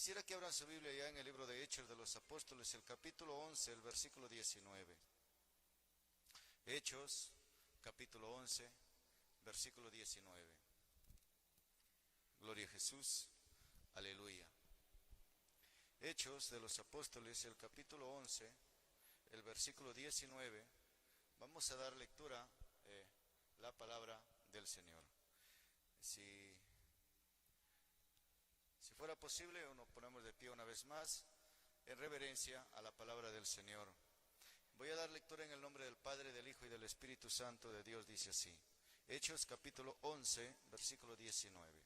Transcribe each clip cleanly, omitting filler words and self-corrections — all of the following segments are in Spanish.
Quisiera que abran su Biblia ya en el libro de Hechos de los Apóstoles, el capítulo 11, el versículo 19. Hechos, capítulo 11, versículo 19. Gloria a Jesús, aleluya. Hechos de los Apóstoles, el capítulo 11, el versículo 19. Vamos a dar lectura la palabra del Señor. Si fuera posible, nos ponemos de pie una vez más en reverencia a la palabra del Señor. Voy a dar lectura en el nombre del Padre, del Hijo y del Espíritu Santo de Dios. Dice así: Hechos capítulo 11, versículo 19.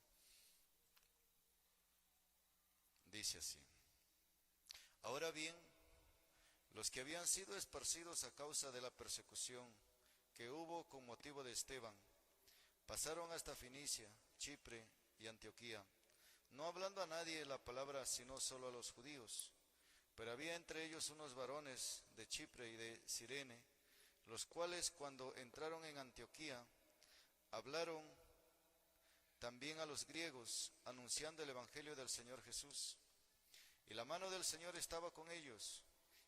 Dice así: Ahora bien, los que habían sido esparcidos a causa de la persecución que hubo con motivo de Esteban, pasaron hasta Fenicia, Chipre y Antioquía, no hablando a nadie la palabra sino solo a los judíos. Pero había entre ellos unos varones de Chipre y de Cirene, los cuales cuando entraron en Antioquía, hablaron también a los griegos, anunciando el evangelio del Señor Jesús. Y la mano del Señor estaba con ellos,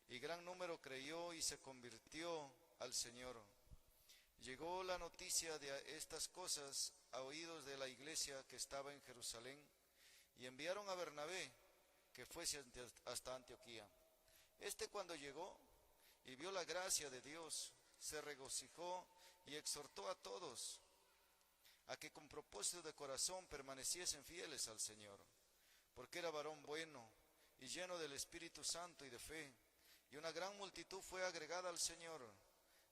y gran número creyó y se convirtió al Señor. Llegó la noticia de estas cosas a oídos de la iglesia que estaba en Jerusalén, y enviaron a Bernabé, que fuese hasta Antioquía. Este, cuando llegó y vio la gracia de Dios, se regocijó y exhortó a todos a que con propósito de corazón permaneciesen fieles al Señor, porque era varón bueno y lleno del Espíritu Santo y de fe, y una gran multitud fue agregada al Señor.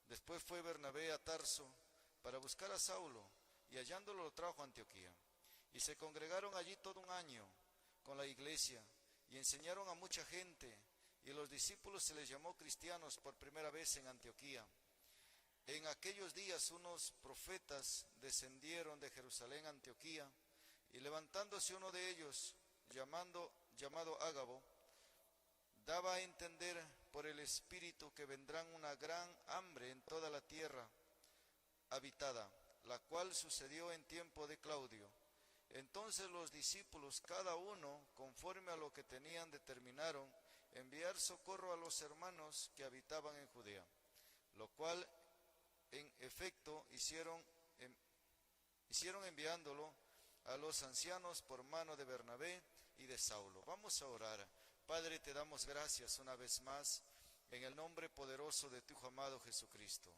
Después fue Bernabé a Tarso para buscar a Saulo, y hallándolo lo trajo a Antioquía. Y se congregaron allí todo un año con la iglesia, y enseñaron a mucha gente, y los discípulos se les llamó cristianos por primera vez en Antioquía. En aquellos días unos profetas descendieron de Jerusalén a Antioquía, y levantándose uno de ellos, llamado Ágabo, daba a entender por el Espíritu que vendrán una gran hambre en toda la tierra habitada, la cual sucedió en tiempo de Claudio. Entonces los discípulos, cada uno conforme a lo que tenían, determinaron enviar socorro a los hermanos que habitaban en Judea, lo cual en efecto hicieron enviándolo a los ancianos por mano de Bernabé y de Saulo. Vamos a orar. Padre, te damos gracias una vez más en el nombre poderoso de tu Hijo amado Jesucristo.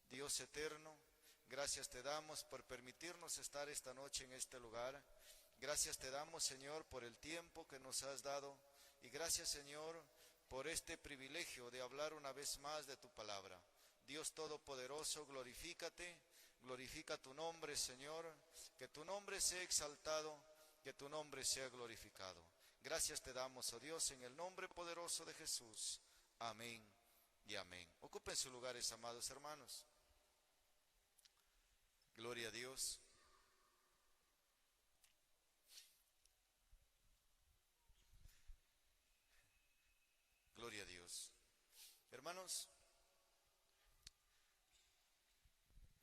Dios eterno, gracias te damos por permitirnos estar esta noche en este lugar. Gracias te damos, Señor, por el tiempo que nos has dado. Y gracias, Señor, por este privilegio de hablar una vez más de tu palabra. Dios Todopoderoso, glorifícate, glorifica tu nombre, Señor. Que tu nombre sea exaltado, que tu nombre sea glorificado. Gracias te damos, oh Dios, en el nombre poderoso de Jesús. Amén y amén. Ocupen sus lugares, amados hermanos. Gloria a Dios. Gloria a Dios. Hermanos,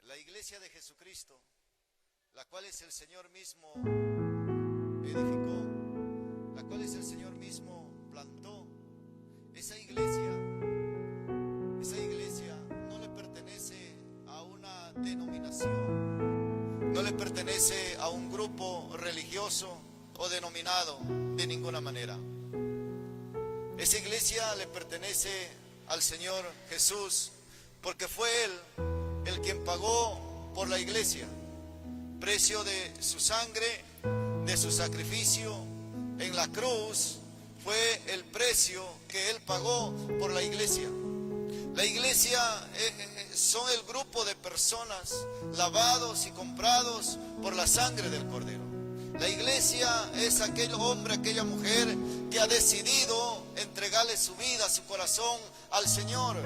la iglesia de Jesucristo, la cual es el Señor mismo edificó, la cual es el Señor mismo plantó, esa iglesia no le pertenece a una denominación, no le pertenece a un grupo religioso o denominado de ninguna manera. Esa iglesia le pertenece al Señor Jesús, porque fue Él el quien pagó por la iglesia, precio de su sangre, de su sacrificio en la cruz. Fue el precio que Él pagó por la iglesia. La iglesia son el grupo de personas lavados y comprados por la sangre del Cordero. La iglesia es aquel hombre, aquella mujer que ha decidido entregarle su vida, su corazón al Señor,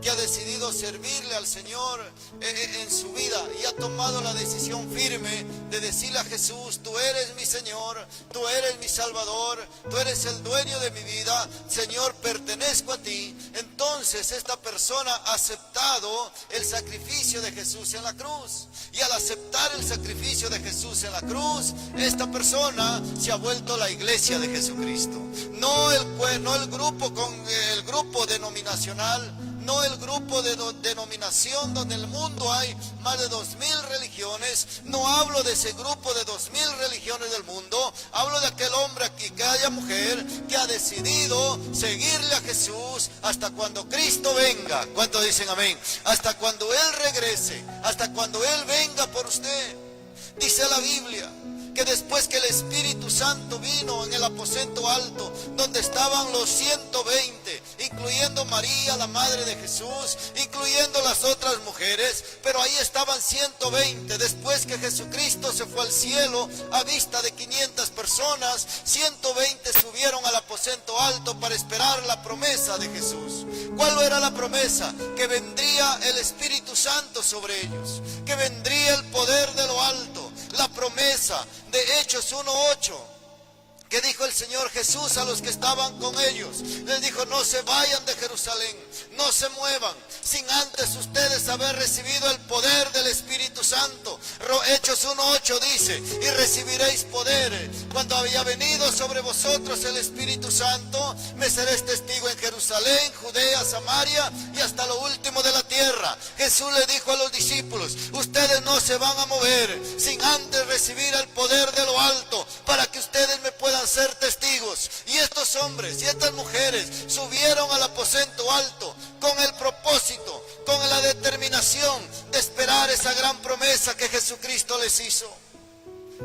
que ha decidido servirle al Señor en su vida y ha tomado la decisión firme de decirle a Jesús: tú eres mi Señor, tú eres mi Salvador, tú eres el dueño de mi vida, Señor, pertenezco a ti. Entonces esta persona ha aceptado el sacrificio de Jesús en la cruz, y al aceptar el sacrificio de Jesús en la cruz, esta persona se ha vuelto la iglesia de Jesucristo. No el grupo denominacional, no el grupo de denominación donde en el mundo hay más de 2000 religiones. No hablo de ese grupo de 2000 religiones del mundo. Hablo de aquel hombre aquí, aquella mujer que ha decidido seguirle a Jesús hasta cuando Cristo venga. ¿Cuántos dicen amén? Hasta cuando Él regrese, hasta cuando Él venga por usted. Dice la Biblia que después que el Espíritu Santo vino en el aposento alto, donde estaban los 120, incluyendo María, la madre de Jesús, incluyendo las otras mujeres, pero ahí estaban 120. Después que Jesucristo se fue al cielo a vista de 500 personas, 120 subieron al aposento alto para esperar la promesa de Jesús. ¿Cuál era la promesa? Que vendría el Espíritu Santo sobre ellos, que vendría el poder de lo alto. La promesa de Hechos 1:8, que dijo el Señor Jesús a los que estaban con ellos. Les dijo: no se vayan de Jerusalén, no se muevan, sin antes ustedes haber recibido el poder del Espíritu Santo. Hechos 1:8 dice: y recibiréis poder cuando haya venido sobre vosotros el Espíritu Santo, me seréis testigo en Jerusalén, Judea, Samaria y hasta lo último de la tierra. Jesús le dijo a los discípulos: ustedes no se van a mover sin antes recibir el poder de lo alto, para que ustedes me puedan ser testigos. Y estos hombres y estas mujeres subieron al aposento alto con el propósito, con la determinación de esperar esa gran promesa que Jesucristo les hizo.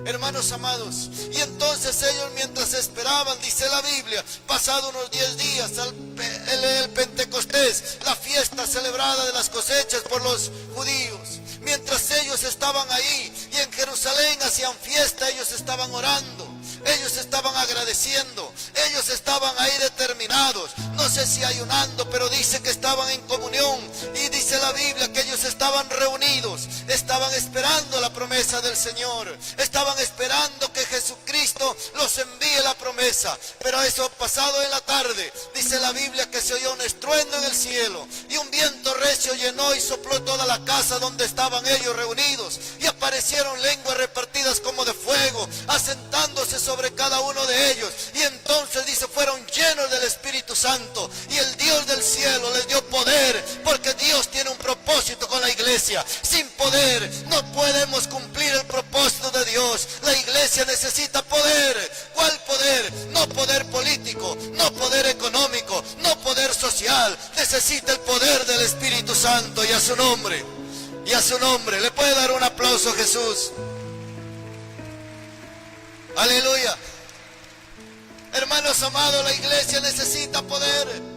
Hermanos amados, y entonces ellos, mientras esperaban, dice la Biblia, pasado unos 10 días, el Pentecostés, la fiesta celebrada de las cosechas por los judíos, mientras ellos estaban ahí y en Jerusalén hacían fiesta, ellos estaban orando, ellos estaban agradeciendo, ellos estaban ahí determinados, no sé si ayunando, pero dice que estaban en comunión. Y dice la Biblia que ellos estaban reunidos, estaban esperando la promesa del Señor, estaban esperando que Jesucristo los envíe la promesa. Pero eso pasado en la tarde, dice la Biblia que se oyó un estruendo en el cielo, y un viento recio llenó y sopló toda la casa donde estaban ellos reunidos, y aparecieron lenguas repartidas como de fuego, asentándose sobre cada uno de ellos. Y entonces dice, fueron llenos del Espíritu Santo, y el Dios del cielo les dio poder, porque Dios tiene un propósito con la iglesia. Sin poder no podemos cumplir el propósito de Dios. La iglesia necesita poder. ¿Cuál poder? No poder político, no poder económico, no poder social. Necesita el poder del Espíritu Santo. Y a su nombre, y a su nombre, ¿le puede dar un aplauso a Jesús? Aleluya. Hermanos amados, la iglesia necesita poder.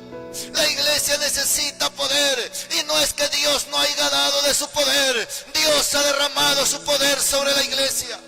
La iglesia necesita poder. Y no es que Dios no haya dado de su poder. Dios ha derramado su poder sobre la iglesia.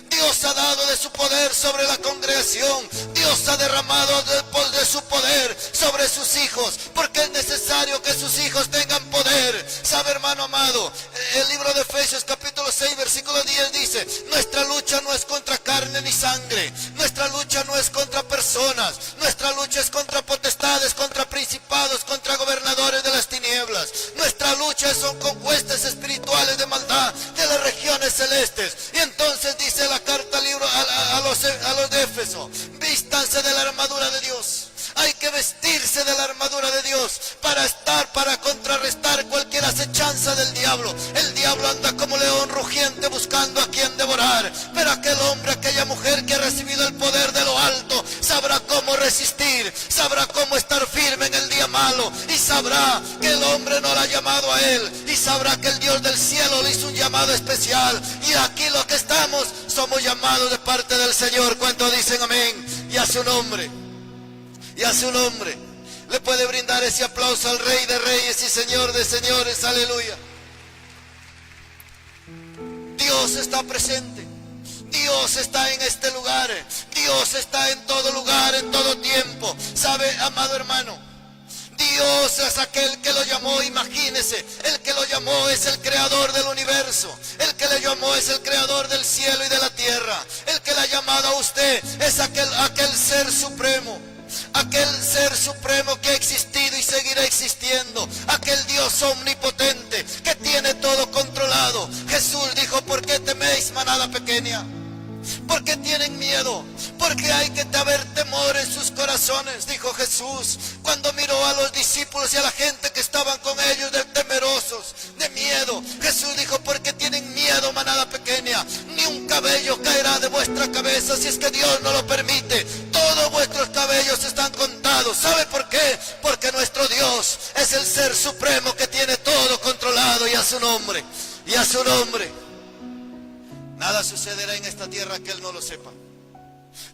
Dios ha dado de su poder sobre la congregación. Dios ha derramado de su poder sobre sus hijos, porque es necesario que sus hijos tengan poder. ¿Sabe, hermano amado? El libro de Efesios capítulo 6 versículo 10 dice: nuestra lucha no es contra carne ni sangre, nuestra lucha no es contra personas, nuestra lucha es contra potestades, contra principados, contra gobernadores de las tinieblas. Nuestra lucha son con huestes espirituales de maldad de las regiones celestes. Y entonces dice la carta al libro a los de Éfeso: vístanse de la armadura de Dios. Hay que vestirse de la armadura de Dios para contrarrestar cualquier acechanza del diablo. El diablo anda como león rugiente buscando a quien devorar. Pero aquel hombre, aquella mujer que ha recibido el poder de lo alto, sabrá cómo resistir, sabrá cómo estar firme en el día malo, y sabrá que el hombre no lo ha llamado a él, y sabrá que el Dios del cielo le hizo un llamado especial. Y aquí los que estamos somos llamados de parte del Señor. ¿Cuántos dicen amén? Y a su nombre. Y a su nombre. Le puede brindar ese aplauso al Rey de Reyes y Señor de Señores. Aleluya. Dios está presente. Dios está en este lugar. Dios está en todo lugar, en todo tiempo. ¿Sabe, amado hermano? Dios es aquel que lo llamó, imagínese, el que lo llamó es el creador del universo, el que le llamó es el creador del cielo y de la tierra, el que le ha llamado a usted es aquel ser supremo. Aquel ser supremo que ha existido y seguirá existiendo, aquel Dios omnipotente que tiene todo controlado. Jesús dijo: ¿por qué teméis, manada pequeña? ¿Por qué tienen miedo? Porque hay que haber temor en sus corazones, dijo Jesús, cuando miró a los discípulos y a la gente que estaban con ellos, de temerosos, de miedo. Jesús dijo: ¿por qué tienen miedo, manada pequeña? Ni un cabello caerá de vuestra cabeza si es que Dios no lo permite. Todos vuestros cabellos están contados. ¿Sabe por qué? Porque nuestro Dios es el ser supremo que tiene todo controlado, y a su nombre, nada sucederá en esta tierra que Él no lo sepa.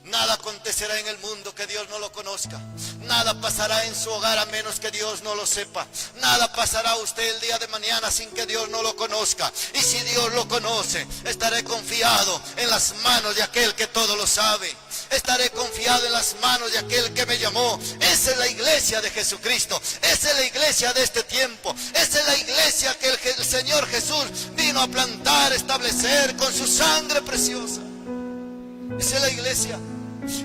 Nada acontecerá en el mundo que Dios no lo conozca. Nada pasará en su hogar a menos que Dios no lo sepa. Nada pasará a usted el día de mañana sin que Dios no lo conozca. Y si Dios lo conoce, estaré confiado en las manos de aquel que todo lo sabe. Estaré confiado en las manos de aquel que me llamó. Esa es la iglesia de Jesucristo. Esa es la iglesia de este tiempo. Esa es la iglesia que el Señor Jesús vino a plantar, establecer con su sangre preciosa. Esa es la iglesia.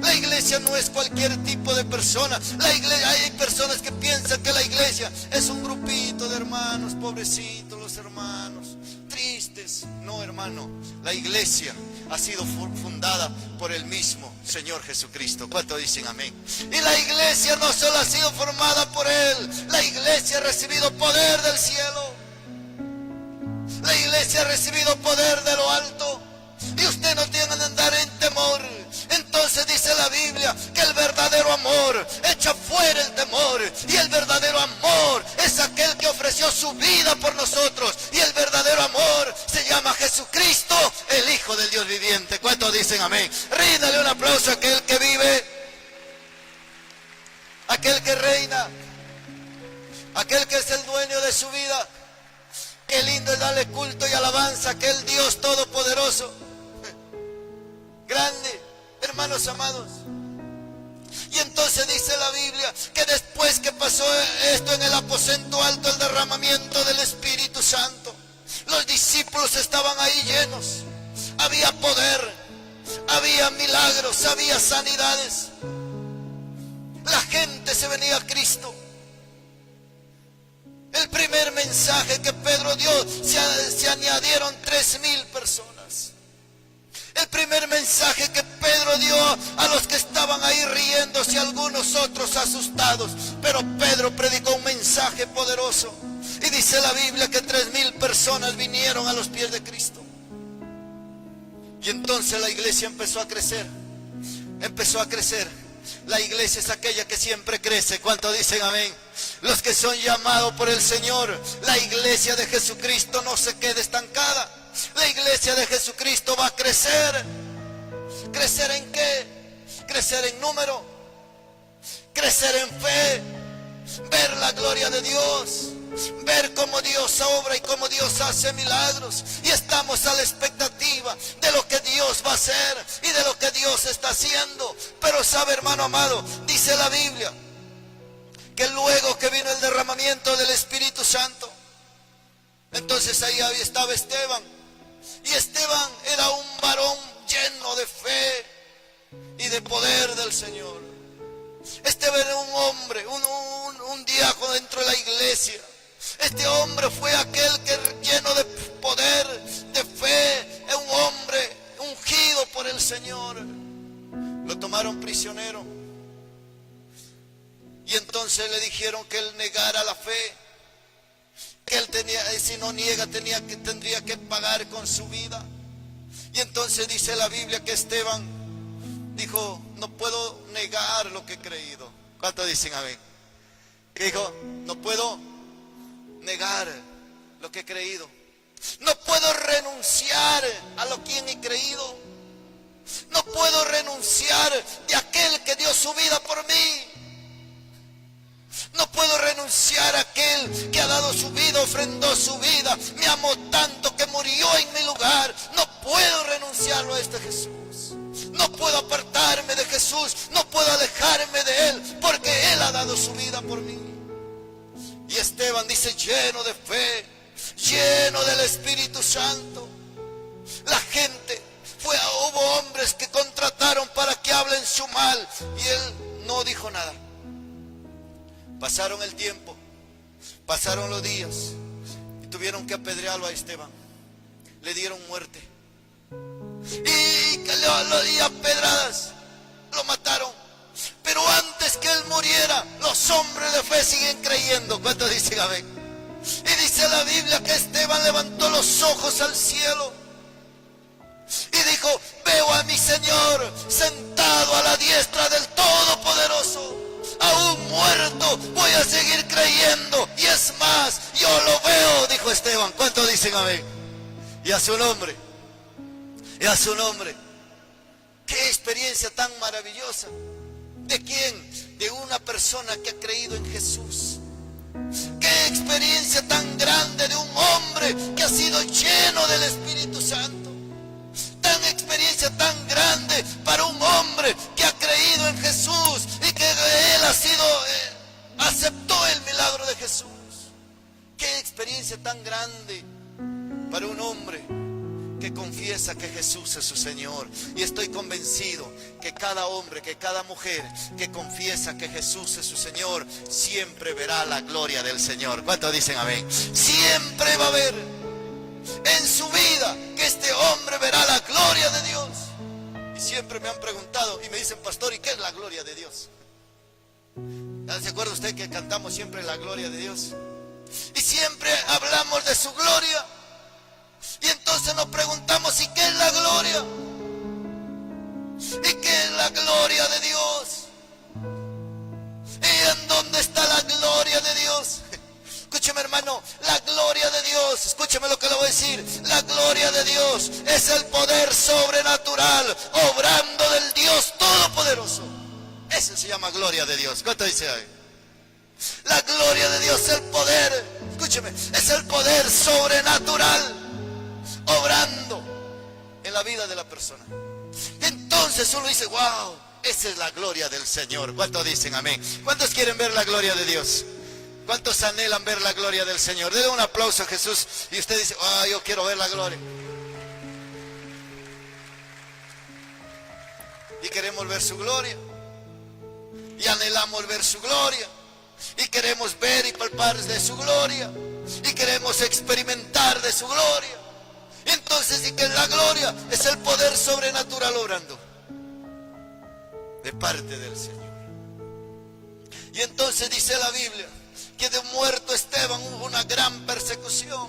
La iglesia no es cualquier tipo de persona. Hay personas que piensan que la iglesia es un grupito de hermanos, pobrecitos los hermanos, tristes. No, hermano, la iglesia ha sido fundada por el mismo Señor Jesucristo. ¿Cuánto dicen amén? Y la iglesia no solo ha sido formada por Él, la iglesia ha recibido poder del cielo. La iglesia ha recibido poder de lo alto. Y usted no tiene que andar en temor. Entonces dice la Biblia que el verdadero amor echa fuera el temor. Y el verdadero amor es aquel que ofreció su vida por nosotros. Y el verdadero amor se llama Jesucristo, el Hijo del Dios viviente. ¿Cuántos dicen amén? Ríndale un aplauso a aquel que vive, aquel que reina, aquel que es el dueño de su vida. Qué lindo es darle culto y alabanza a aquel Dios todopoderoso, grande, hermanos amados. Y entonces dice la Biblia que después que pasó esto en el aposento alto, el derramamiento del Espíritu Santo, los discípulos estaban ahí llenos. Había poder, había milagros, había sanidades. La gente se venía a Cristo. El primer mensaje que Pedro dio, se añadieron 3,000 personas. El primer mensaje que Pedro dio a los que estaban ahí riéndose, algunos otros asustados. Pero Pedro predicó un mensaje poderoso. Y dice la Biblia que 3,000 personas vinieron a los pies de Cristo. Y entonces la iglesia empezó a crecer. Empezó a crecer. La iglesia es aquella que siempre crece. ¿Cuántos dicen amén? Los que son llamados por el Señor. La iglesia de Jesucristo no se queda estancada. La iglesia de Jesucristo va a crecer. ¿Crecer en qué? Crecer en número, crecer en fe, ver la gloria de Dios, ver cómo Dios obra y cómo Dios hace milagros. Y estamos a la expectativa de lo que Dios va a hacer y de lo que Dios está haciendo. Pero sabe, hermano amado, dice la Biblia que luego que vino el derramamiento del Espíritu Santo, entonces ahí estaba Esteban. Y Esteban era un varón lleno de fe y de poder del Señor. Esteban era un hombre, un diácono dentro de la iglesia. Este hombre fue aquel que, lleno de poder, de fe, es un hombre ungido por el Señor. Lo tomaron prisionero. Y entonces le dijeron que él negara la fe. Que él si no niega, tendría que pagar con su vida. Y entonces dice la Biblia que Esteban dijo: no puedo negar lo que he creído. ¿Cuántos dicen amén? Que dijo: no puedo negar lo que he creído. No puedo renunciar a lo que he creído. No puedo renunciar de aquel que dio su vida por mí. No puedo renunciar a aquel que ha dado su vida, ofrendó su vida, me amó tanto que murió en mi lugar. No puedo renunciarlo a este Jesús. No puedo apartarme de Jesús, no puedo alejarme de Él, porque Él ha dado su vida por mí. Esteban dice lleno de fe, lleno del Espíritu Santo. La gente hubo hombres que contrataron para que hablen su mal y él no dijo nada. Pasaron el tiempo, pasaron los días y tuvieron que apedrearlo a Esteban. Le dieron muerte y que lo dieron pedradas, lo mataron. Pero antes que él muriera, los hombres de fe siguen creyendo. ¿Cuántos dicen amén? Y dice la Biblia que Esteban levantó los ojos al cielo y dijo: veo a mi Señor sentado a la diestra del Todopoderoso. Aún muerto voy a seguir creyendo, y es más, yo lo veo, dijo Esteban. ¿Cuántos dicen amén? Y a su nombre, y a su nombre. Qué experiencia tan maravillosa. ¿De quién? De una persona que ha creído en Jesús. Qué experiencia tan grande de un hombre que ha sido lleno del Espíritu Santo. Tan experiencia tan grande para un hombre que ha creído en Jesús y que él aceptó el milagro de Jesús. Qué experiencia tan grande para un hombre que confiesa que Jesús es su Señor. Y estoy convencido que cada hombre, que cada mujer que confiesa que Jesús es su Señor, siempre verá la gloria del Señor. ¿Cuántos dicen amén? Siempre va a ver en su vida que este hombre verá la gloria de Dios. Y siempre me han preguntado y me dicen: pastor, ¿y qué es la gloria de Dios? ¿Se acuerda usted que cantamos siempre la gloria de Dios? Y siempre hablamos de su gloria. Y entonces nos preguntamos: ¿y qué es la gloria? ¿Y qué es la gloria de Dios? ¿Y en dónde está la gloria de Dios? Escúcheme, hermano, la gloria de Dios, escúcheme lo que le voy a decir. La gloria de Dios es el poder sobrenatural obrando del Dios Todopoderoso. Eso se llama gloria de Dios. ¿Cuánto dice ahí? La gloria de Dios es el poder, escúcheme, es el poder sobrenatural obrando en la vida de la persona. Entonces uno dice: wow, esa es la gloria del Señor. ¿Cuántos dicen amén? ¿Cuántos quieren ver la gloria de Dios? ¿Cuántos anhelan ver la gloria del Señor? Denle un aplauso a Jesús y usted dice: yo quiero ver la gloria. Y queremos ver su gloria. Y anhelamos ver su gloria. Y queremos ver y palpar de su gloria. Y queremos experimentar de su gloria. Entonces sí que la gloria es el poder sobrenatural obrando de parte del Señor. Y entonces dice la Biblia que de muerto Esteban hubo una gran persecución.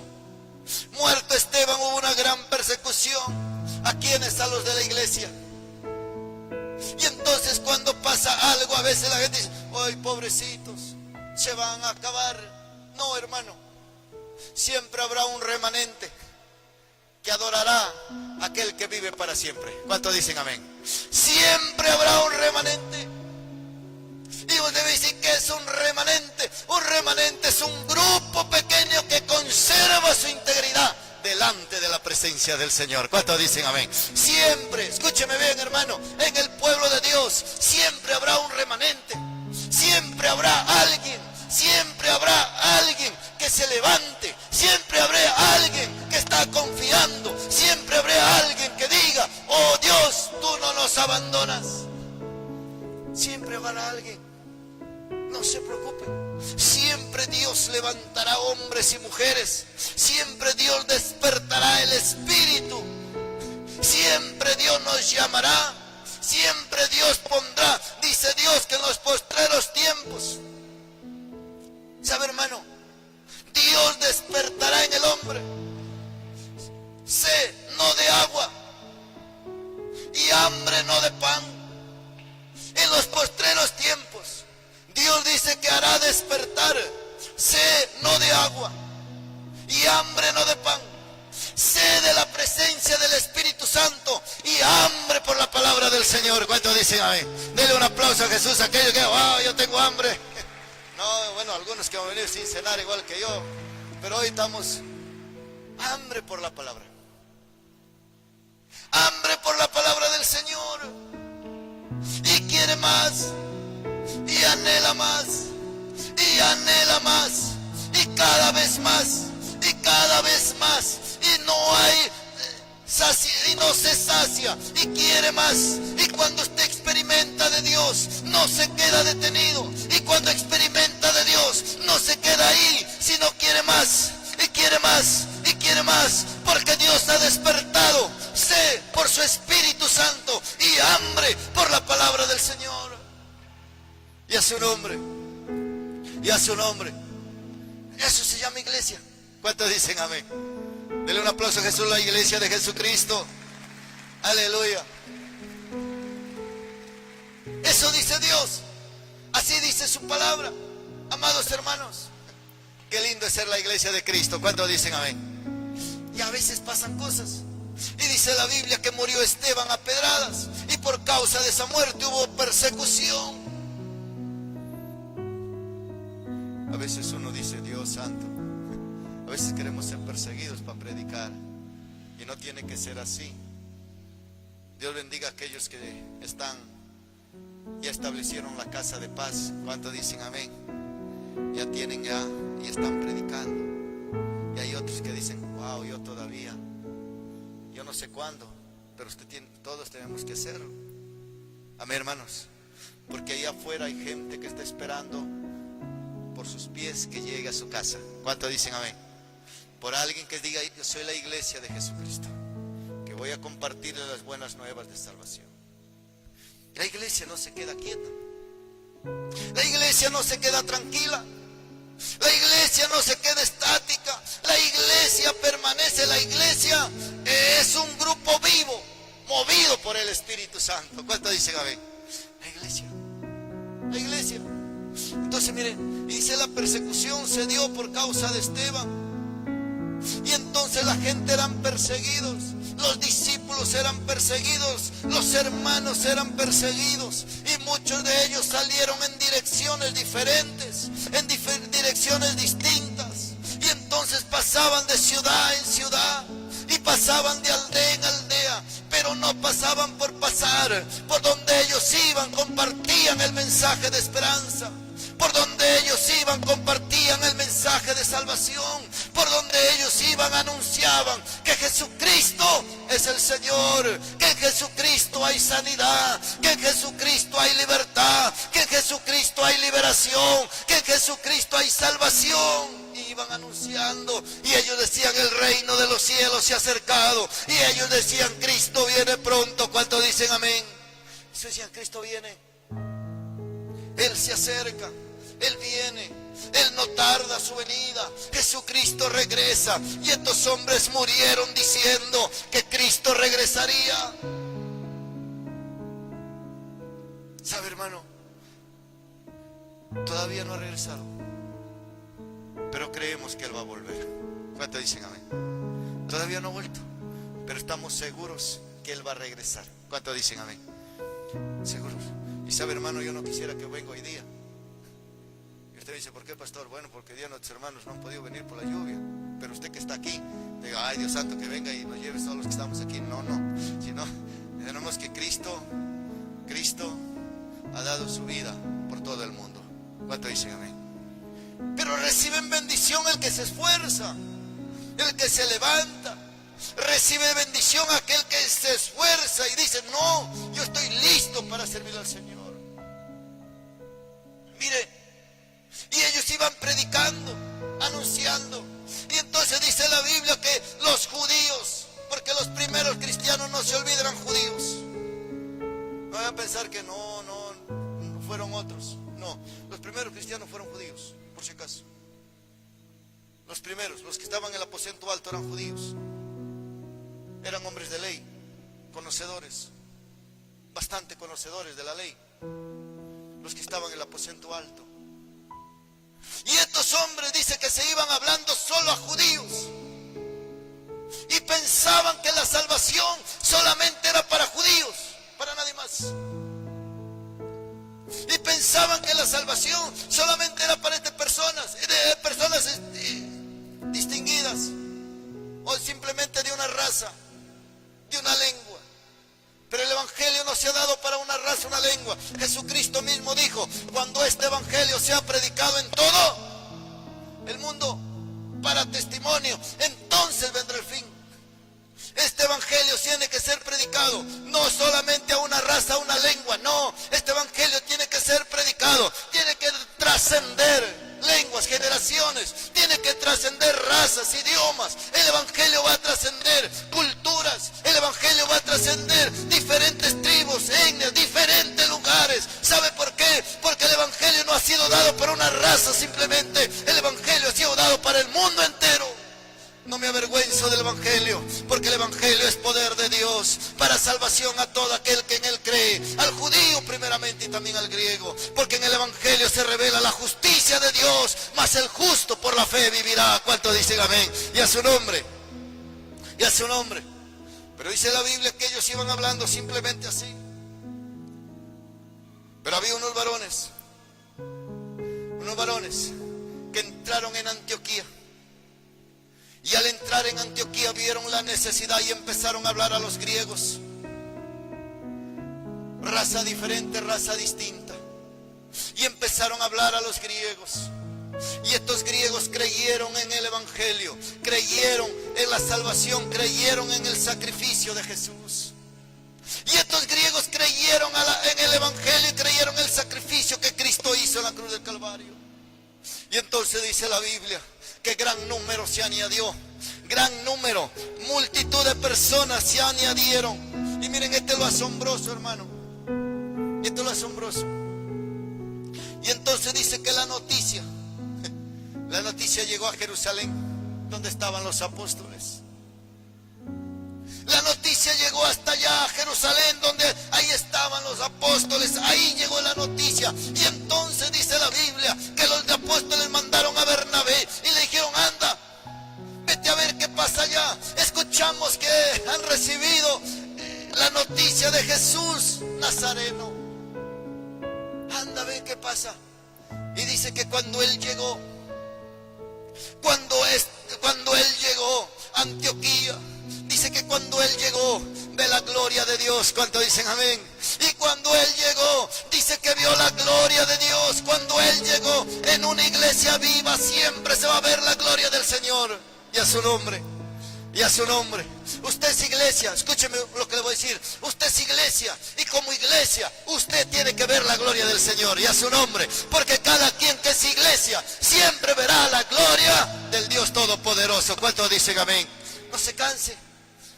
Muerto Esteban hubo una gran persecución. ¿A quiénes? A los de la iglesia. Y entonces cuando pasa algo, a veces la gente dice: ¡ay, pobrecitos! Se van a acabar. No, hermano. Siempre habrá un remanente que adorará a aquel que vive para siempre. ¿Cuántos dicen amén? Siempre habrá un remanente. Y usted me dice: ¿qué es un remanente? Un remanente es un grupo pequeño que conserva su integridad delante de la presencia del Señor. ¿Cuántos dicen amén? Siempre, escúcheme bien, hermano, en el pueblo de Dios siempre habrá un remanente. Siempre habrá alguien, siempre habrá alguien que se levante. Siempre habrá alguien que está confiando. Siempre habrá alguien que diga: oh Dios, tú no nos abandonas. Siempre habrá alguien. No se preocupe. Siempre Dios levantará hombres y mujeres. Siempre Dios despertará el espíritu. Siempre Dios nos llamará. Siempre Dios pondrá. Dice Dios que en los postreros tiempos, ¿sabe, hermano? Dios despertará en el hombre sed no de agua y hambre no de pan. En los postreros tiempos Dios dice que hará despertar sed no de agua y hambre no de pan, sed de la presencia del Espíritu Santo y hambre por la palabra del Señor. ¿Cuántos dicen amén? Denle un aplauso a Jesús, aquellos que yo tengo hambre. No, bueno, algunos que van a venir sin cenar igual que yo, pero hoy estamos hambre por la palabra. Hambre por la palabra del Señor. Y quiere más. Y anhela más. Y anhela más. y cada vez más, y cada vez más, y no hay y no se sacia, y quiere más. Y cuando usted experimenta de Dios, no se queda detenido, y cuando experimenta de Dios, no se queda ahí, sino quiere más, y quiere más, y quiere más, porque Dios ha despertado sed por su Espíritu Santo y hambre por la palabra del Señor. Y hace un hombre, y hace un hombre. Eso se llama iglesia. ¿Cuántos dicen amén? Dele un aplauso a Jesús, la iglesia de Jesucristo. Aleluya. Eso dice Dios. Así dice su palabra. Amados hermanos, qué lindo es ser la iglesia de Cristo. ¿Cuántos dicen amén? Y a veces pasan cosas. Y dice la Biblia que murió Esteban a pedradas, y por causa de esa muerte hubo persecución. A veces uno dice, Dios santo, a veces queremos ser perseguidos para predicar, y no tiene que ser así. Dios bendiga a aquellos que ya establecieron la casa de paz. ¿Cuántos dicen amén? Ya tienen y están predicando. Y hay otros que dicen, wow, yo todavía, yo no sé cuándo, pero todos tenemos que hacerlo. Amén, hermanos, porque ahí afuera hay gente que está esperando por sus pies que llegue a su casa. ¿Cuántos dicen amén? Por alguien que diga, yo soy la iglesia de Jesucristo, que voy a compartirle las buenas nuevas de salvación. La iglesia no se queda quieta, la iglesia no se queda tranquila, la iglesia no se queda estática, la iglesia permanece. La iglesia es un grupo vivo, movido por el Espíritu Santo. ¿Cuántos dicen amén? La iglesia. Entonces miren, dice, la persecución se dio por causa de Esteban. Y entonces la gente eran perseguidos, los discípulos eran perseguidos, los hermanos eran perseguidos, y muchos de ellos salieron en direcciones diferentes, en direcciones distintas. Y entonces pasaban de ciudad en ciudad, y pasaban de aldea en aldea, pero no pasaban por pasar. Por donde ellos iban compartían el mensaje de esperanza. Por donde ellos iban compartían el mensaje de salvación. Por donde ellos iban anunciaban que Jesucristo es el Señor, que en Jesucristo hay sanidad, que en Jesucristo hay libertad, que en Jesucristo hay liberación, que en Jesucristo hay salvación. Y iban anunciando, y ellos decían, el reino de los cielos se ha acercado. Y ellos decían, Cristo viene pronto. ¿Cuántos dicen amén? Ellos decían, Cristo viene, Él se acerca, Él viene, Él no tarda su venida, Jesucristo regresa. Y estos hombres murieron diciendo que Cristo regresaría. ¿Sabe, hermano? Todavía no ha regresado, pero creemos que Él va a volver. ¿Cuántos dicen amén? Todavía no ha vuelto, pero estamos seguros que Él va a regresar. ¿Cuántos dicen amén? Seguros. Y sabe, hermano, yo no quisiera que venga hoy día. Y usted dice, ¿por qué, pastor? Bueno, porque hoy día nuestros hermanos no han podido venir por la lluvia. Pero usted que está aquí, diga, ay, Dios santo, que venga y nos lleve todos los que estamos aquí. No, sino tenemos que Cristo ha dado su vida por todo el mundo. ¿Cuántos dicen amén? Pero reciben bendición el que se esfuerza, el que se levanta. Recibe bendición aquel que se esfuerza y dice, no, yo estoy listo para servir al Señor. Mire, y ellos iban predicando, anunciando. Y entonces dice la Biblia que los judíos, porque los primeros cristianos, no se olviden, eran judíos. No vayan a pensar que no fueron otros. No, los primeros cristianos fueron judíos, por si acaso. Los primeros, los que estaban en el aposento alto, eran judíos. Eran hombres de ley, conocedores, bastante conocedores de la ley, los que estaban en el aposento alto. Y estos hombres dice que se iban hablando solo a judíos, y pensaban que la salvación solamente era para judíos, para nadie más. Y pensaban que la salvación solamente era para estas personas distinguidas, o simplemente de una raza, de una lengua. Pero el evangelio no se ha dado para una raza, una lengua. Jesucristo mismo dijo, cuando este evangelio sea predicado en todo el mundo para testimonio, entonces vendrá el fin. Este evangelio tiene que ser predicado, no solamente a una raza, a una lengua, no. Este evangelio tiene que ser predicado, tiene que trascender lenguas, generaciones, tiene que trascender razas, idiomas. El evangelio va a trascender culturas, el evangelio va a trascender diferentes tribus, etnias, diferentes lugares. ¿Sabe por qué? Porque el evangelio no ha sido dado para una raza simplemente, el evangelio ha sido dado para el mundo entero. No me avergüenzo del evangelio, porque el evangelio es poder de Dios para salvación a todo aquel que en él cree, al judío primeramente y también al griego, porque en el evangelio se revela la justicia de Dios, mas el justo por la fe vivirá. ¿Cuánto dicen amén? Y a su nombre, y a su nombre. Pero dice la Biblia que ellos iban hablando simplemente así. Pero había unos varones que entraron en Antioquía. Y al entrar en Antioquía vieron la necesidad y empezaron a hablar a los griegos. Raza diferente, raza distinta. Y empezaron a hablar a los griegos. Y estos griegos creyeron en el evangelio, creyeron en la salvación, creyeron en el sacrificio de Jesús. Y estos griegos creyeron en el evangelio y creyeron en el sacrificio que Cristo hizo en la cruz del Calvario. Y entonces dice la Biblia que gran número se añadió, gran número, multitud de personas se añadieron. Y miren, esto es lo asombroso, hermano, esto es lo asombroso. Y entonces dice que la noticia llegó a Jerusalén, donde estaban los apóstoles. La noticia llegó hasta allá, a Jerusalén, donde ahí estaban los apóstoles. Ahí llegó la noticia. Y entonces dice la Biblia que los apóstoles mandaron a Bernabé y le dijeron: anda, vete a ver qué pasa allá. Escuchamos que han recibido la noticia de Jesús Nazareno. Anda, ve qué pasa. Y dice que cuando él llegó a Antioquía, dice que cuando él llegó, ve la gloria de Dios. ¿Cuánto dicen amén? Y cuando él llegó, dice que vio la gloria de Dios. Cuando él llegó, en una iglesia viva siempre se va a ver la gloria del Señor. Y a su nombre, y a su nombre. Usted es iglesia, escúcheme lo que le voy a decir. Usted es iglesia, y como iglesia usted tiene que ver la gloria del Señor. Y a su nombre, porque cada quien que es iglesia siempre verá la gloria del Dios Todopoderoso. ¿Cuánto dicen amén? No se canse,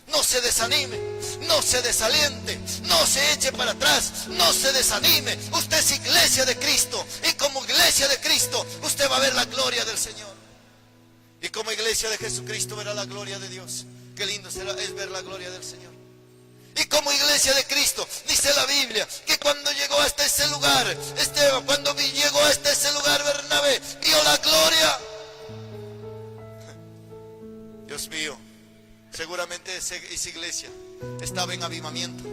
no se desanime, no se desaliente, no se eche para atrás, no se desanime. Usted es iglesia de Cristo, y como iglesia de Cristo usted va a ver la gloria del Señor. Y como iglesia de Jesucristo verá la gloria de Dios. Qué lindo es ver la gloria del Señor. Y como iglesia de Cristo, dice la Biblia que cuando llegó hasta ese lugar, Esteban, cuando llegó hasta ese lugar, Bernabé vio la gloria. Dios mío, seguramente esa iglesia estaba en avivamiento.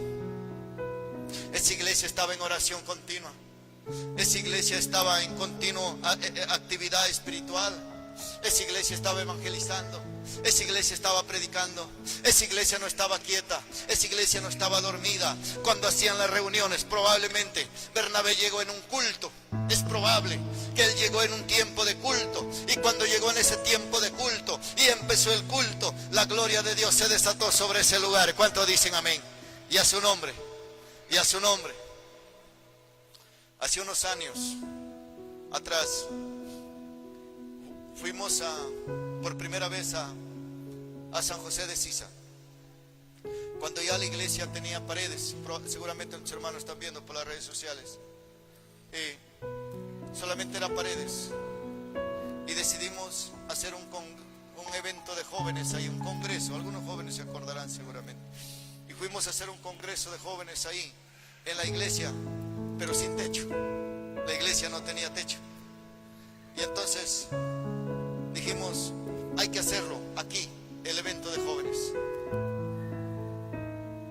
Esa iglesia estaba en oración continua. Esa iglesia estaba en continua actividad espiritual. Esa iglesia estaba evangelizando. Esa iglesia estaba predicando. Esa iglesia no estaba quieta. Esa iglesia no estaba dormida. Cuando hacían las reuniones, probablemente Bernabé llegó en un culto. Es probable que él llegó en un tiempo de culto. Y cuando llegó en ese tiempo de culto y empezó el culto, la gloria de Dios se desató sobre ese lugar. ¿Cuántos dicen amén? Y a su nombre, y a su nombre. Hace unos años atrás fuimos por primera vez a San José de Sisa, cuando ya la iglesia tenía paredes. Seguramente los hermanos están viendo por las redes sociales. Solamente eran paredes. Y decidimos hacer un evento de jóvenes ahí, un congreso. Algunos jóvenes se acordarán seguramente. Y fuimos a hacer un congreso de jóvenes ahí, en la iglesia, pero sin techo. La iglesia no tenía techo. Y entonces dijimos: hay que hacerlo aquí, el evento de jóvenes.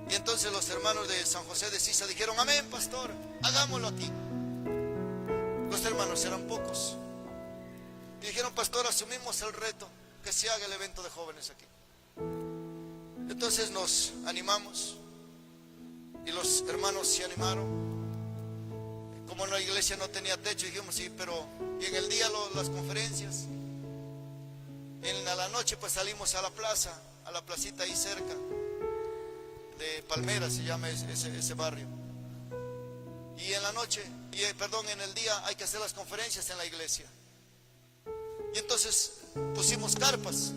Y entonces los hermanos de San José de Sisa dijeron: amén, pastor, hagámoslo aquí. Los hermanos eran pocos. Y dijeron: pastor, asumimos el reto, que se haga el evento de jóvenes aquí. Entonces nos animamos y los hermanos se animaron. Como la iglesia no tenía techo, dijimos: sí, pero y en el día las conferencias. a la noche pues salimos a la plaza, a la placita ahí cerca de Palmera, se llama ese barrio. Y en la noche, en el día hay que hacer las conferencias en la iglesia. Y entonces pusimos carpas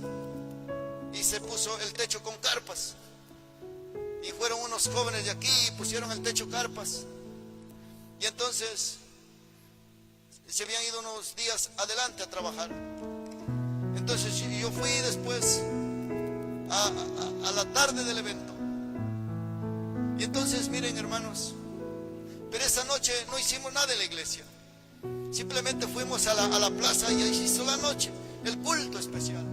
y se puso el techo con carpas. Y fueron unos jóvenes de aquí y pusieron el techo carpas. Y entonces se habían ido unos días adelante a trabajar. Entonces yo fui después a la tarde del evento. Y entonces miren, hermanos, pero esa noche no hicimos nada en la iglesia. Simplemente fuimos a la plaza y ahí se hizo la noche, el culto especial.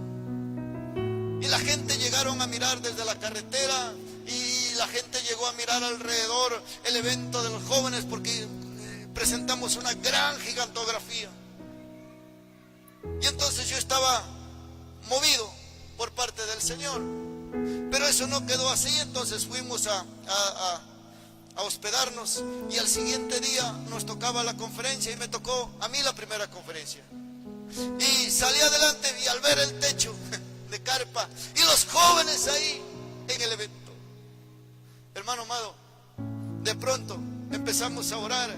Y la gente llegaron a mirar desde la carretera, y la gente llegó a mirar alrededor el evento de los jóvenes, porque presentamos una gran gigantografía. Y entonces yo estaba movido por parte del Señor. Pero eso no quedó así. Entonces fuimos a hospedarnos, y al siguiente día nos tocaba la conferencia, y me tocó a mí la primera conferencia. Y salí adelante, y al ver el techo de carpa y los jóvenes ahí en el evento, hermano amado, de pronto empezamos a orar,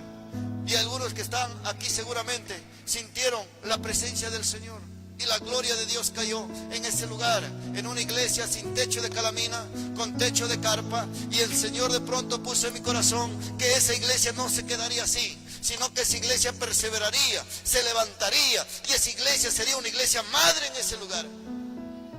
y algunos que están aquí seguramente sintieron la presencia del Señor. Y la gloria de Dios cayó en ese lugar, en una iglesia sin techo de calamina, con techo de carpa. Y el Señor de pronto puso en mi corazón que esa iglesia no se quedaría así, sino que esa iglesia perseveraría, se levantaría, y esa iglesia sería una iglesia madre en ese lugar.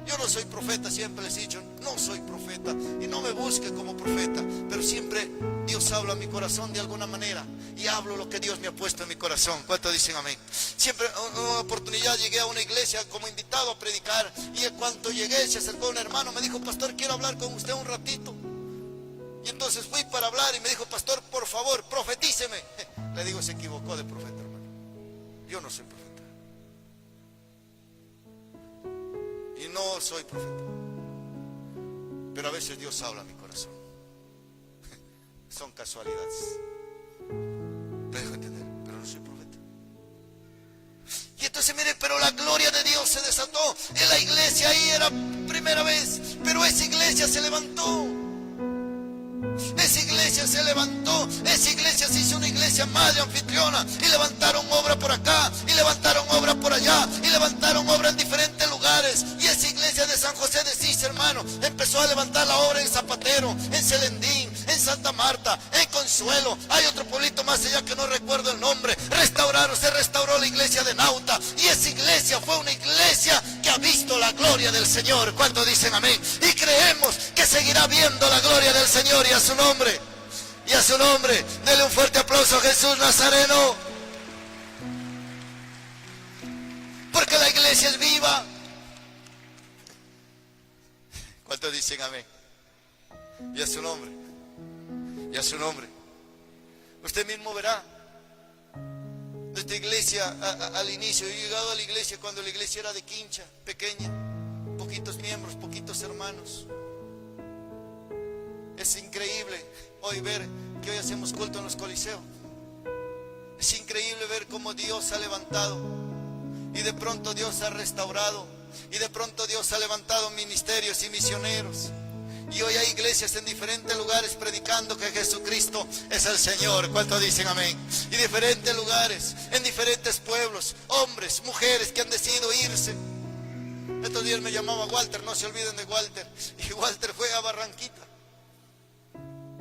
Yo no soy profeta, siempre les he dicho, no soy profeta, y no me busque como profeta, pero siempre Dios habla a mi corazón de alguna manera, y hablo lo que Dios me ha puesto en mi corazón. ¿Cuántos dicen amén? Siempre, en una oportunidad llegué a una iglesia como invitado a predicar, y en cuanto llegué se acercó un hermano, me dijo: pastor, quiero hablar con usted un ratito. Y entonces fui para hablar, y me dijo: pastor, por favor, profetíceme. Le digo: se equivocó de profeta, hermano. Yo no soy profeta. Y no soy profeta, pero a veces Dios habla a mi corazón. Son casualidades. Me dejo entender, pero no soy profeta. Y entonces mire, pero la gloria de Dios se desató en la iglesia. Ahí era primera vez, pero esa iglesia se levantó. Esa iglesia se levantó, esa iglesia se hizo una iglesia madre anfitriona, y levantaron obra por acá, y levantaron obra por allá, y levantaron obra en diferentes lugares. Y esa iglesia de San José de Cis, hermano, empezó a levantar la obra en Zapatero, en Celendín, en Santa Marta, en Consuelo. Hay otro pueblito más allá que no recuerdo el nombre. Se restauró la iglesia de Nauta, y esa iglesia fue una iglesia que ha visto la gloria del Señor. ¿Cuántos dicen amén? Y creemos que seguirá viendo la gloria del Señor, y a su nombre, y a su nombre, denle un fuerte aplauso a Jesús Nazareno, porque la iglesia es viva. ¿Cuántos dicen amén? Y a su nombre, y a su nombre. Usted mismo verá. Nuestra iglesia al inicio, yo he llegado a la iglesia cuando la iglesia era de quincha, pequeña, poquitos miembros, poquitos hermanos. Es increíble hoy ver que hoy hacemos culto en los coliseos. Es increíble ver cómo Dios ha levantado, y de pronto Dios ha restaurado, y de pronto Dios ha levantado ministerios y misioneros. Y hoy hay iglesias en diferentes lugares predicando que Jesucristo es el Señor. ¿Cuántos dicen amén? Y diferentes lugares, en diferentes pueblos, hombres, mujeres que han decidido irse. Estos días me llamaba Walter, no se olviden de Walter. Y Walter fue a Barranquita.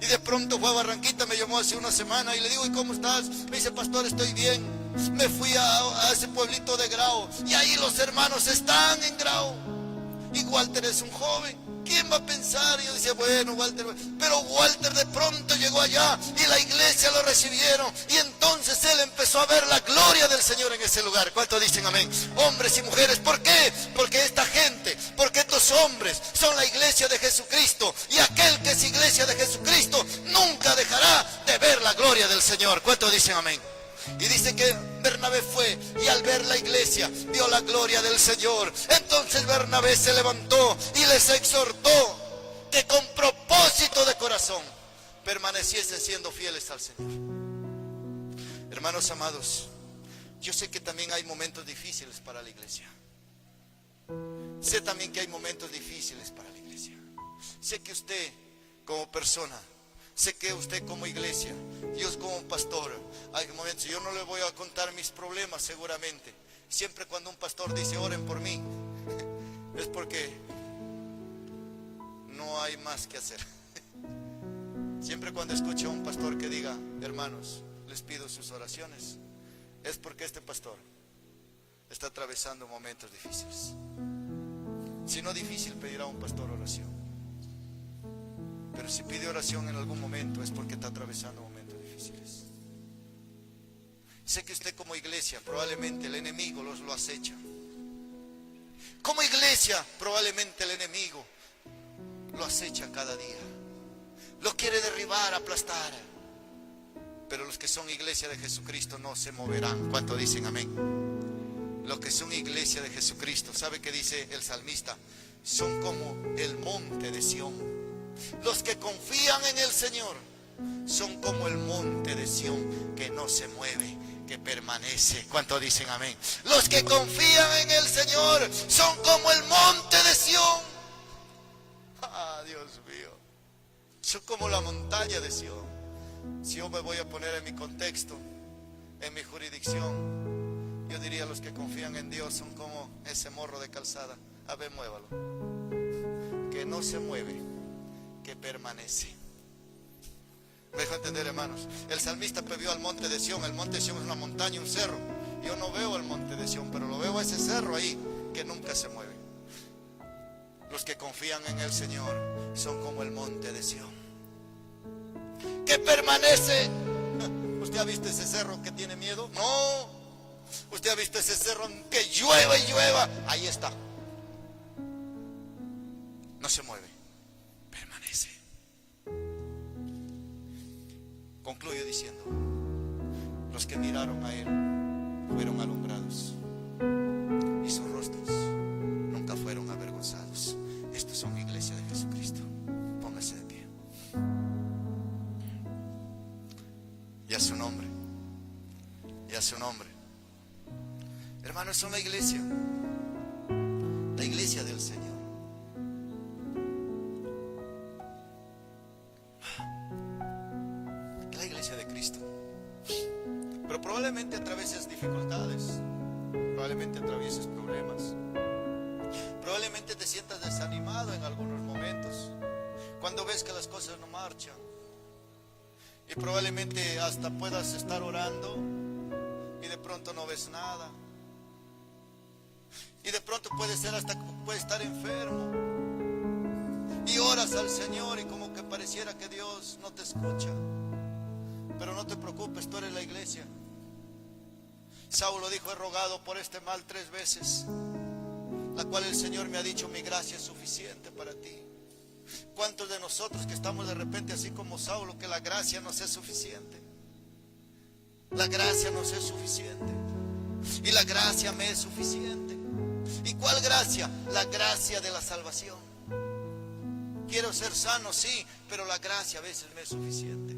Y de pronto fue a Barranquita, me llamó hace una semana, y le digo: ¿y cómo estás? Me dice: pastor, estoy bien. Me fui a ese pueblito de Grao, y ahí los hermanos están en Grao. Y Walter es un joven. ¿Quién va a pensar? Y yo decía: bueno, Walter. Pero Walter de pronto llegó allá, y la iglesia lo recibieron, y entonces él empezó a ver la gloria del Señor en ese lugar. ¿Cuántos dicen amén? Hombres y mujeres. ¿Por qué? Porque esta gente, porque estos hombres son la iglesia de Jesucristo, y aquel que es iglesia de Jesucristo nunca dejará de ver la gloria del Señor. ¿Cuántos dicen amén? Y dice que Bernabé fue, y al ver la iglesia vio la gloria del Señor. Entonces Bernabé se levantó y les exhortó que con propósito de corazón permaneciesen siendo fieles al Señor. Hermanos amados, yo sé que también hay momentos difíciles para la iglesia. Sé también que hay momentos difíciles para la iglesia. Sé que usted como persona, sé que usted como iglesia, Dios como pastor, hay momentos, yo no le voy a contar mis problemas seguramente. Siempre cuando un pastor dice oren por mí, es porque no hay más que hacer. Siempre cuando escucho a un pastor que diga, hermanos, les pido sus oraciones, es porque este pastor está atravesando momentos difíciles. Si no difícil, pedirá a un pastor oración. Pero si pide oración en algún momento, es porque está atravesando momentos difíciles. Sé que usted como iglesia, probablemente el enemigo lo acecha. Como iglesia, probablemente el enemigo lo acecha cada día. Lo quiere derribar, aplastar. Pero los que son iglesia de Jesucristo no se moverán. ¿Cuánto dicen amén? Los que son iglesia de Jesucristo, ¿sabe qué dice el salmista? Son como el monte de Sión. Los que confían en el Señor son como el monte de Sión, que no se mueve, que permanece. ¿Cuánto dicen amén? Los que confían en el Señor son como el monte de Sión. Ah, Dios mío. Son como la montaña de Sión. Si yo me voy a poner en mi contexto, en mi jurisdicción, yo diría los que confían en Dios son como ese morro de calzada. A ver, muévalo. Que no se mueve, que permanece. ¿Me dejo entender, hermanos? El salmista vio al monte de Sión. El monte de Sión es una montaña, un cerro. Yo no veo el monte de Sión, pero lo veo a ese cerro ahí, que nunca se mueve. Los que confían en el Señor son como el monte de Sión, que permanece. ¿Usted ha visto ese cerro que tiene miedo? No. ¿Usted ha visto ese cerro que llueva y llueva? Ahí está. No se mueve, permanece. Concluyo diciendo, los que miraron a Él fueron alumbrados y sus rostros nunca fueron avergonzados. Estos son iglesia de Jesucristo. Póngase de pie. Y a su nombre. Y a su nombre. Hermanos, son la iglesia del Señor. La iglesia de Cristo. Pero probablemente atravieses dificultades, probablemente atravieses problemas, probablemente te sientas desanimado en algunos momentos, cuando ves que las cosas no marchan. Y probablemente hasta puedas estar orando y de pronto no ves nada. Y de pronto puede ser hasta que puedes estar enfermo. Y oras al Señor y como que pareciera que Dios no te escucha. Pero no te preocupes, tú eres la iglesia. Saulo dijo, he rogado por este mal 3 veces, la cual el Señor me ha dicho, mi gracia es suficiente para ti. ¿Cuántos de nosotros que estamos de repente así como Saulo, que la gracia nos es suficiente? La gracia nos es suficiente. Y la gracia me es suficiente. ¿Y cuál gracia? La gracia de la salvación. Quiero ser sano, sí, pero la gracia a veces me es suficiente.